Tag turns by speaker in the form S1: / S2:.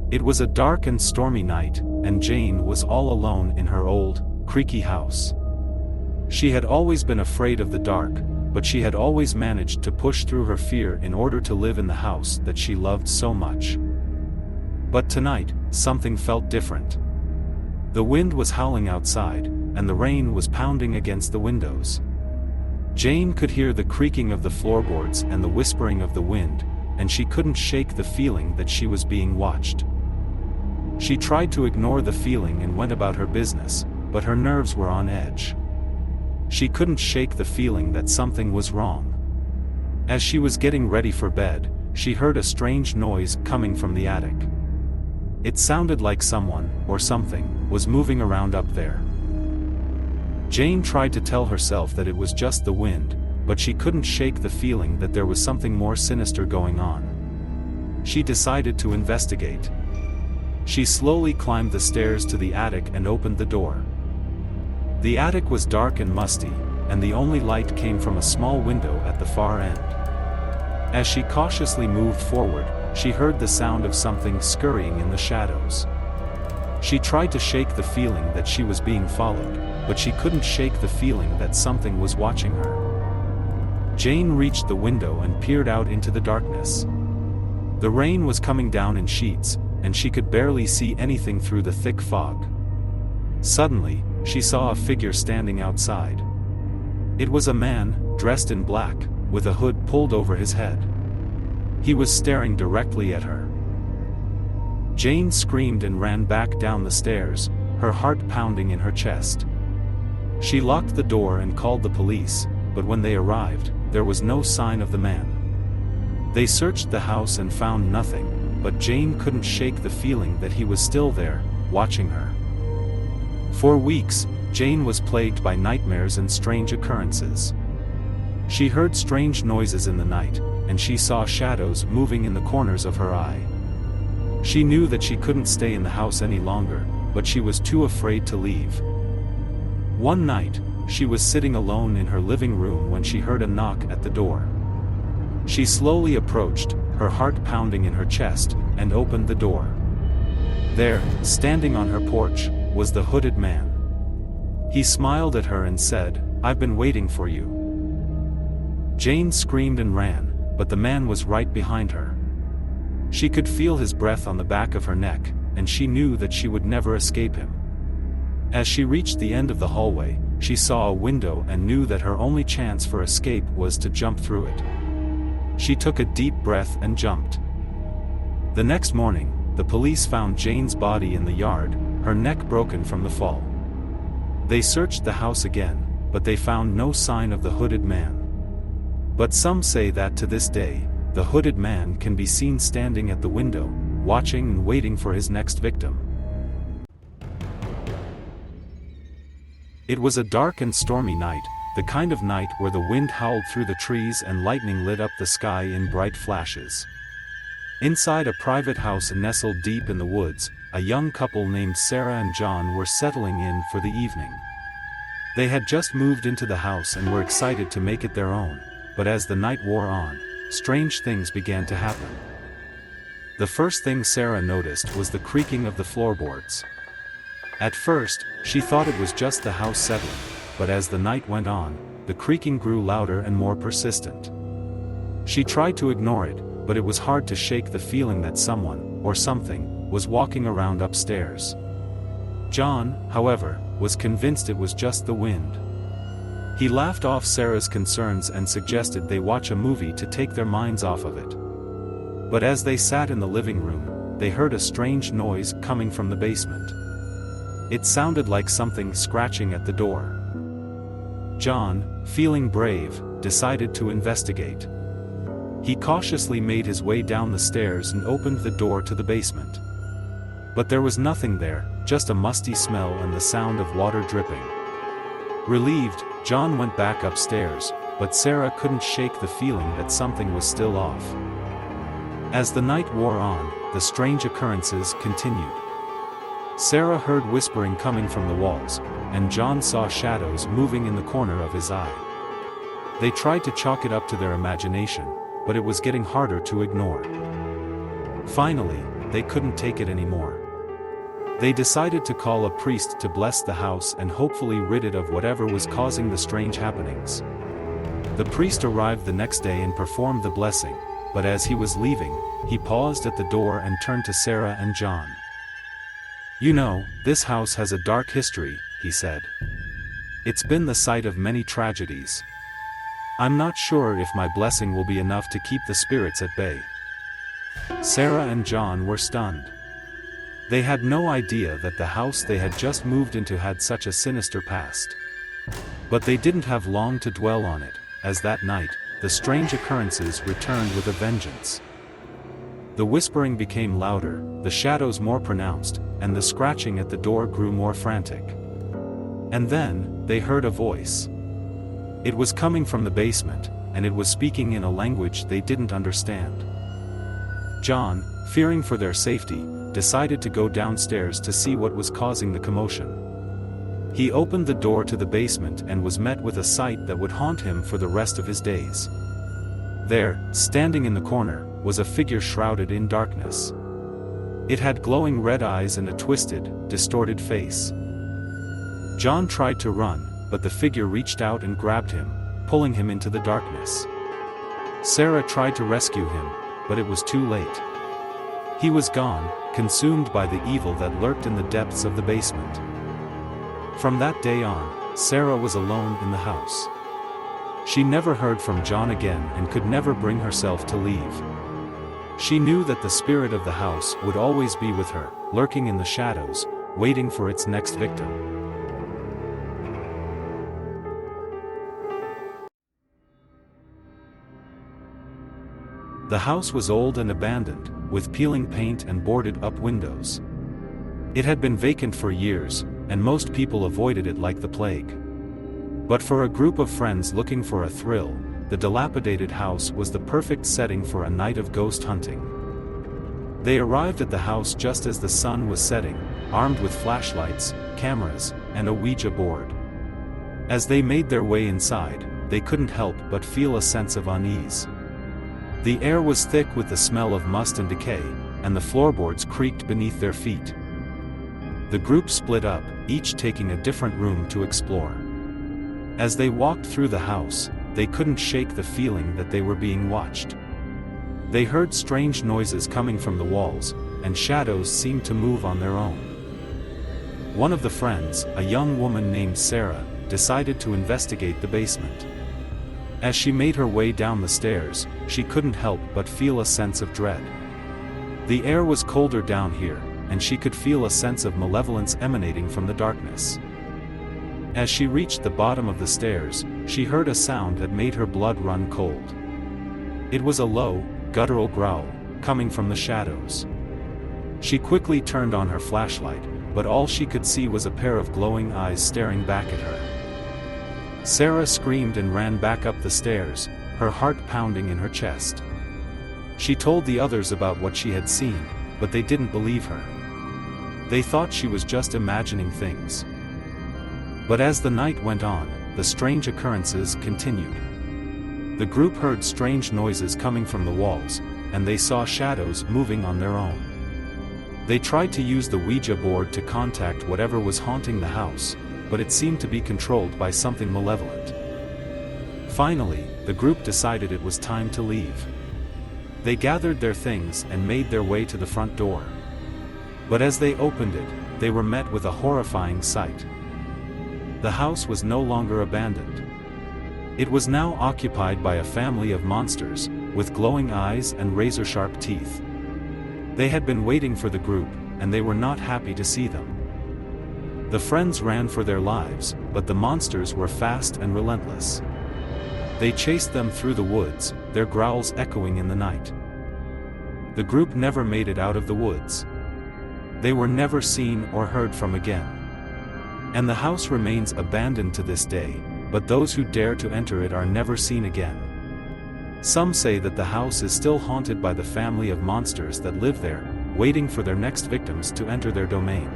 S1: It was a dark and stormy night, and Jane was all alone in her old, creaky house. She had always been afraid of the dark, but she had always managed to push through her fear in order to live in the house that she loved so much. But tonight, something felt different. The wind was howling outside, and the rain was pounding against the windows. Jane could hear the creaking of the floorboards and the whispering of the wind, and she couldn't shake the feeling that she was being watched. She tried to ignore the feeling and went about her business, but her nerves were on edge. She couldn't shake the feeling that something was wrong. As she was getting ready for bed, she heard a strange noise coming from the attic. It sounded like someone, or something, was moving around up there. Jane tried to tell herself that it was just the wind, but she couldn't shake the feeling that there was something more sinister going on. She decided to investigate. She slowly climbed the stairs to the attic and opened the door. The attic was dark and musty, and the only light came from a small window at the far end. As she cautiously moved forward, she heard the sound of something scurrying in the shadows. She tried to shake the feeling that she was being followed, but she couldn't shake the feeling that something was watching her. Jane reached the window and peered out into the darkness. The rain was coming down in sheets, and she could barely see anything through the thick fog. Suddenly, she saw a figure standing outside. It was a man, dressed in black, with a hood pulled over his head. He was staring directly at her. Jane screamed and ran back down the stairs, her heart pounding in her chest. She locked the door and called the police, but when they arrived, there was no sign of the man. They searched the house and found nothing, but Jane couldn't shake the feeling that he was still there, watching her. For weeks, Jane was plagued by nightmares and strange occurrences. She heard strange noises in the night, and she saw shadows moving in the corners of her eye. She knew that she couldn't stay in the house any longer, but she was too afraid to leave. One night, she was sitting alone in her living room when she heard a knock at the door. She slowly approached, her heart pounding in her chest, and opened the door. There, standing on her porch, was the hooded man. He smiled at her and said, "I've been waiting for you." Jane screamed and ran, but the man was right behind her. She could feel his breath on the back of her neck, and she knew that she would never escape him. As she reached the end of the hallway, she saw a window and knew that her only chance for escape was to jump through it. She took a deep breath and jumped. The next morning, the police found Jane's body in the yard, her neck broken from the fall. They searched the house again, but they found no sign of the hooded man. But some say that to this day, the hooded man can be seen standing at the window, watching and waiting for his next victim. It was a dark and stormy night, the kind of night where the wind howled through the trees and lightning lit up the sky in bright flashes. Inside a private house nestled deep in the woods, a young couple named Sarah and John were settling in for the evening. They had just moved into the house and were excited to make it their own, but as the night wore on, strange things began to happen. The first thing Sarah noticed was the creaking of the floorboards. At first, she thought it was just the house settling, but as the night went on, the creaking grew louder and more persistent. She tried to ignore it, but it was hard to shake the feeling that someone, or something, was walking around upstairs. John, however, was convinced it was just the wind. He laughed off Sarah's concerns and suggested they watch a movie to take their minds off of it. But as they sat in the living room, they heard a strange noise coming from the basement. It sounded like something scratching at the door. John, feeling brave, decided to investigate. He cautiously made his way down the stairs and opened the door to the basement. But there was nothing there, just a musty smell and the sound of water dripping. Relieved, John went back upstairs, but Sarah couldn't shake the feeling that something was still off. As the night wore on, the strange occurrences continued. Sarah heard whispering coming from the walls, and John saw shadows moving in the corner of his eye. They tried to chalk it up to their imagination, but it was getting harder to ignore. Finally, they couldn't take it anymore. They decided to call a priest to bless the house and hopefully rid it of whatever was causing the strange happenings. The priest arrived the next day and performed the blessing, but as he was leaving, he paused at the door and turned to Sarah and John. "You know, this house has a dark history," he said. "It's been the site of many tragedies. I'm not sure if my blessing will be enough to keep the spirits at bay." Sarah and John were stunned. They had no idea that the house they had just moved into had such a sinister past. But they didn't have long to dwell on it, as that night, the strange occurrences returned with a vengeance. The whispering became louder, the shadows more pronounced, and the scratching at the door grew more frantic. And then, they heard a voice. It was coming from the basement, and it was speaking in a language they didn't understand. John, fearing for their safety, decided to go downstairs to see what was causing the commotion. He opened the door to the basement and was met with a sight that would haunt him for the rest of his days. There, standing in the corner, was a figure shrouded in darkness. It had glowing red eyes and a twisted, distorted face. John tried to run, but the figure reached out and grabbed him, pulling him into the darkness. Sarah tried to rescue him, but it was too late. He was gone, consumed by the evil that lurked in the depths of the basement. From that day on, Sarah was alone in the house. She never heard from John again and could never bring herself to leave. She knew that the spirit of the house would always be with her, lurking in the shadows, waiting for its next victim. The house was old and abandoned, with peeling paint and boarded-up windows. It had been vacant for years, and most people avoided it like the plague. But for a group of friends looking for a thrill, the dilapidated house was the perfect setting for a night of ghost hunting. They arrived at the house just as the sun was setting, armed with flashlights, cameras, and a Ouija board. As they made their way inside, they couldn't help but feel a sense of unease. The air was thick with the smell of must and decay, and the floorboards creaked beneath their feet. The group split up, each taking a different room to explore. As they walked through the house, they couldn't shake the feeling that they were being watched. They heard strange noises coming from the walls, and shadows seemed to move on their own. One of the friends, a young woman named Sarah, decided to investigate the basement. As she made her way down the stairs, she couldn't help but feel a sense of dread. The air was colder down here, and she could feel a sense of malevolence emanating from the darkness. As she reached the bottom of the stairs, she heard a sound that made her blood run cold. It was a low, guttural growl, coming from the shadows. She quickly turned on her flashlight, but all she could see was a pair of glowing eyes staring back at her. Sarah screamed and ran back up the stairs, her heart pounding in her chest. She told the others about what she had seen, but they didn't believe her. They thought she was just imagining things. But as the night went on, the strange occurrences continued. The group heard strange noises coming from the walls, and they saw shadows moving on their own. They tried to use the Ouija board to contact whatever was haunting the house, but it seemed to be controlled by something malevolent. Finally, the group decided it was time to leave. They gathered their things and made their way to the front door. But as they opened it, they were met with a horrifying sight. The house was no longer abandoned. It was now occupied by a family of monsters, with glowing eyes and razor-sharp teeth. They had been waiting for the group, and they were not happy to see them. The friends ran for their lives, but the monsters were fast and relentless. They chased them through the woods, their growls echoing in the night. The group never made it out of the woods. They were never seen or heard from again. And the house remains abandoned to this day, but those who dare to enter it are never seen again. Some say that the house is still haunted by the family of monsters that live there, waiting for their next victims to enter their domain.